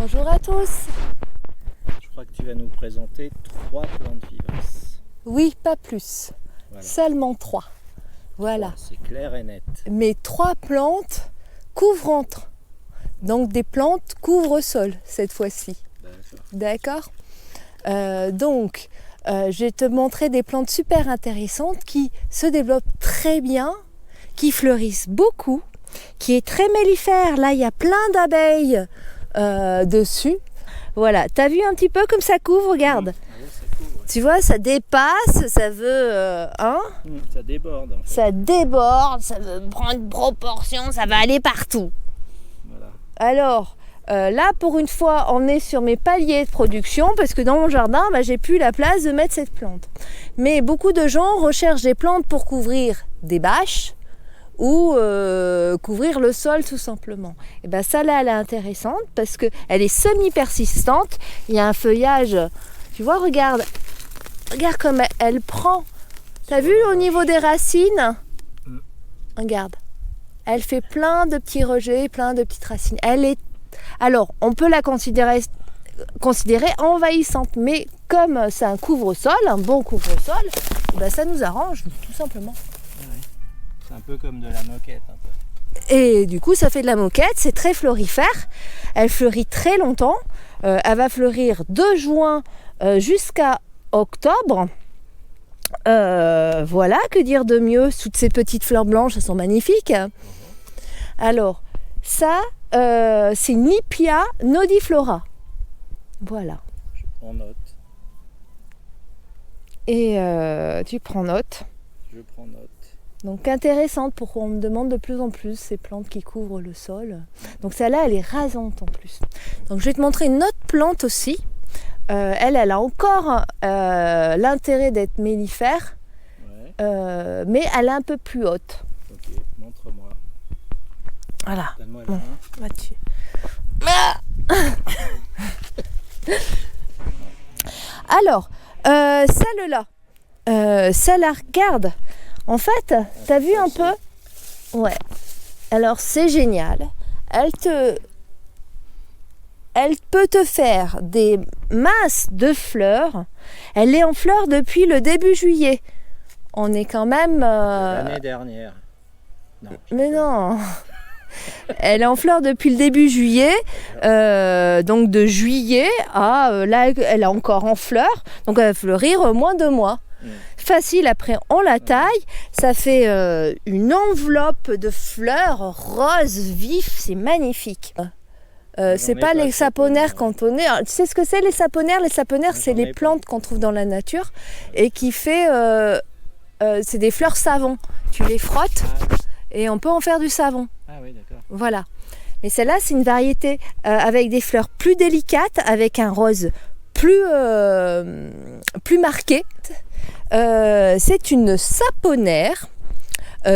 Bonjour à tous. Je crois que tu vas nous présenter 3 plantes vivaces. Oui, pas plus. Voilà. Seulement 3. Voilà. C'est clair et net. Mais 3 plantes couvrantes. Donc des plantes couvre-sol cette fois-ci. D'accord. Donc, je vais te montrer des plantes super intéressantes qui se développent très bien, qui fleurissent beaucoup, qui est très mellifère. Là, il y a plein d'abeilles dessus. Voilà, t'as vu un petit peu comme ça couvre, regarde. Oui, ça couvre. Tu vois, ça dépasse, ça veut... Ça déborde en fait. Ça déborde, ça veut prendre une proportion, ça va aller partout. Voilà. Alors, là, pour une fois, on est sur mes paliers de production parce que dans mon jardin, j'ai plus la place de mettre cette plante. Mais beaucoup de gens recherchent des plantes pour couvrir des bâches ou couvrir le sol tout simplement. Et bien ça là, elle est intéressante parce qu'elle est semi-persistante. Il y a un feuillage, tu vois, regarde comme elle prend. T'as vu au niveau des racines? Regarde. Elle fait plein de petits rejets, plein de petites racines. Alors, on peut la considérer envahissante, mais comme c'est un couvre-sol, un bon couvre-sol, ça nous arrange, tout simplement. Ouais. C'est un peu comme de la moquette. Un peu. Et du coup, ça fait de la moquette, c'est très florifère. Elle fleurit très longtemps. Elle va fleurir de juin jusqu'à octobre. Voilà, que dire de mieux? Toutes ces petites fleurs blanches, elles sont magnifiques. Alors, ça, c'est Nipia nodiflora. Voilà. Je prends note. Et tu prends note. Je prends note. Donc intéressante, pourquoi on me demande de plus en plus ces plantes qui couvrent le sol. Donc celle-là, elle est rasante en plus. Donc je vais te montrer une autre plante aussi. Elle a encore l'intérêt d'être mellifère, Ouais. mais elle est un peu plus haute. Ok, montre-moi. Voilà. Donne-moi la Bon, main. vas-tu. Alors, celle-là, regarde. En fait, t'as vu un peu? Ouais. Alors, c'est génial. Elle peut te faire des masses de fleurs. Elle est en fleurs depuis le début juillet. On est quand même... L'année dernière. Non. Mais non. Elle est en fleurs depuis le début juillet, donc de juillet à là, elle est encore en fleurs, donc elle va fleurir moins de mois. Facile, après on la taille, ça fait une enveloppe de fleurs roses vifs, c'est magnifique. C'est pas les saponaires cantonais. Tu sais ce que c'est les saponaires? Les saponaires, c'est les plantes qu'on trouve dans la nature et qui fait, c'est des fleurs savon. Tu les frottes et on peut en faire du savon. Ah oui, d'accord. Voilà. Mais celle-là, c'est une variété avec des fleurs plus délicates, avec un rose plus marqué. C'est une saponaire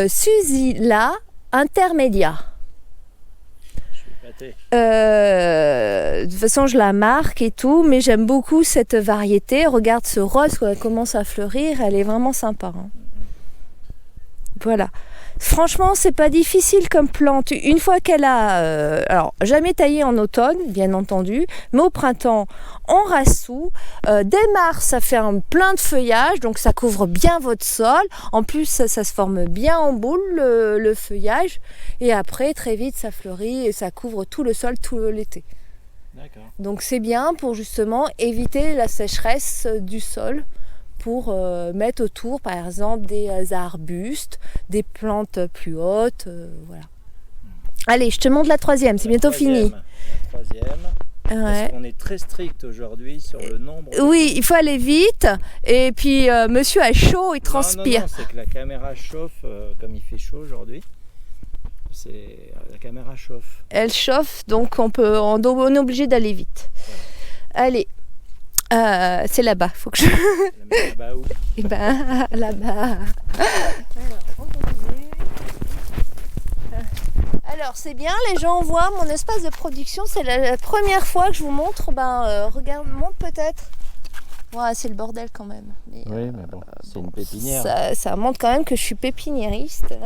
Susila intermedia. Je suis épaté. De toute façon, je la marque et tout, mais j'aime beaucoup cette variété. Regarde ce rose quand elle commence à fleurir, elle est vraiment sympa. Hein. Voilà. Franchement, c'est pas difficile comme plante. Une fois qu'elle a... alors, jamais taillée en automne, bien entendu, mais au printemps, on rassout. Dès mars, ça fait plein de feuillage, donc ça couvre bien votre sol. En plus, ça se forme bien en boule, le feuillage. Et après, très vite, ça fleurit et ça couvre tout le sol tout l'été. D'accord. Donc, c'est bien pour justement éviter la sécheresse du sol. Pour mettre autour, par exemple, des arbustes, des plantes plus hautes, voilà. Allez, je te montre la troisième, c'est bientôt fini. La troisième, parce qu'on est très strict aujourd'hui sur le nombre. Oui, il faut aller vite, et puis monsieur a chaud, il transpire. Non, c'est que la caméra chauffe, comme il fait chaud aujourd'hui. La caméra chauffe. Elle chauffe, donc on est obligé d'aller vite. Voilà. Allez. C'est là-bas, faut que je... Là-bas où? Et ben, là-bas. Alors, on continue. Alors, c'est bien, les gens voient mon espace de production. C'est la première fois que je vous montre. Regarde, montre peut-être. Ouais, c'est le bordel quand même. Mais, oui, mais bon, c'est une pépinière. Ça montre quand même que je suis pépiniériste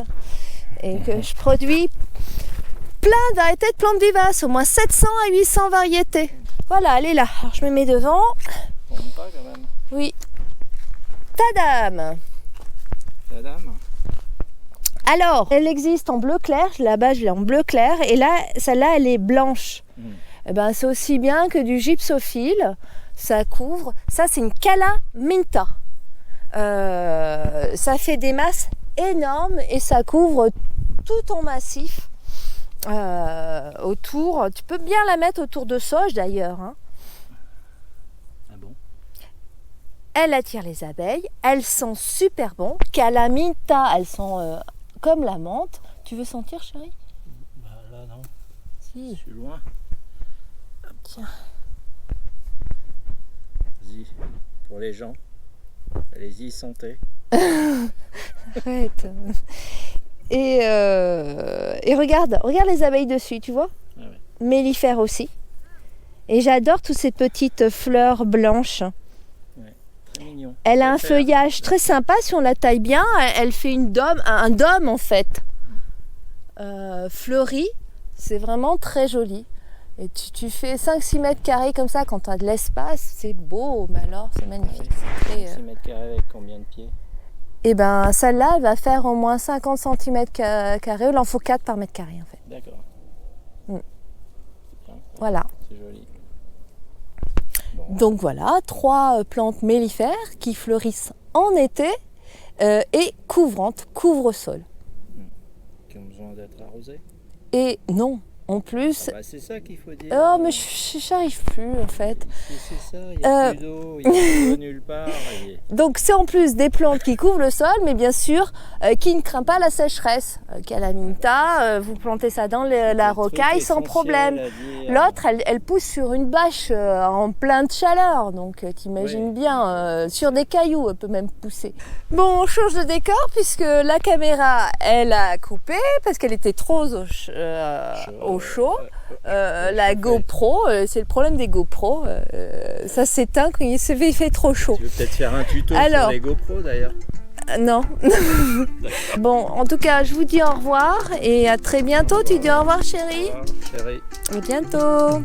et que je produis plein de variétés de plantes vivaces, au moins 700 à 800 variétés. Voilà, elle est là. Alors je me mets devant. On monte pas quand même. Oui. Tadam! La dame. Alors, elle existe en bleu clair. Là-bas, je l'ai en bleu clair. Et là, celle-là, elle est blanche. Eh ben, c'est aussi bien que du gypsophile. Ça couvre. Ça, c'est une calaminta. Ça fait des masses énormes et ça couvre tout ton massif autour. Tu peux bien la mettre autour de sauge d'ailleurs. Hein. Ah bon? Elle attire les abeilles. Elles sont super bons. Calaminta, elles sont comme la menthe. Tu veux sentir, chérie? Bah là non. Si. Je suis loin. Tiens. Vas-y, pour les gens. Allez-y, sentez. Arrête. Et regarde les abeilles dessus, tu vois? Ah ouais. Mellifères aussi. Et j'adore toutes ces petites fleurs blanches. Très mignon. Elle a un feuillage très sympa, si on la taille bien, elle fait un dôme en fait. Fleuri, c'est vraiment très joli. Et tu fais 5-6 mètres carrés comme ça quand tu as de l'espace, c'est beau, mais alors c'est magnifique. Oui. 6 mètres carrés avec combien de pieds? Et ben celle-là, elle va faire au moins 50 cm carrés, il en faut 4 par mètre carré en fait. D'accord. Mm. C'est bien. Voilà. C'est joli. Bon. Donc voilà, 3 plantes mellifères qui fleurissent en été et couvrantes, couvre-sol. Qui ont besoin d'être arrosées? Et non, en plus... Bah, c'est ça qu'il faut dire. Oh mais j'arrive plus en fait. C'est ça, il n'y a plus d'eau, il n'y a d'eau nulle part. Donc c'est en plus des plantes qui couvrent le sol, mais bien sûr qui ne craint pas la sécheresse. Calaminta, vous plantez ça dans la rocaille sans problème. L'autre, elle pousse sur une bâche en pleine chaleur, donc t'imagines bien, sur des cailloux, elle peut même pousser. Bon, on change de décor puisque la caméra, elle a coupé parce qu'elle était trop au chaud. La GoPro, c'est le problème des GoPro, ça s'éteint quand il fait trop chaud. Tu veux peut-être faire un tuto sur les GoPro d'ailleurs? Non. Bon, en tout cas, je vous dis au revoir et à très bientôt. Tu dis au revoir, chérie? Au revoir, chérie. À bientôt.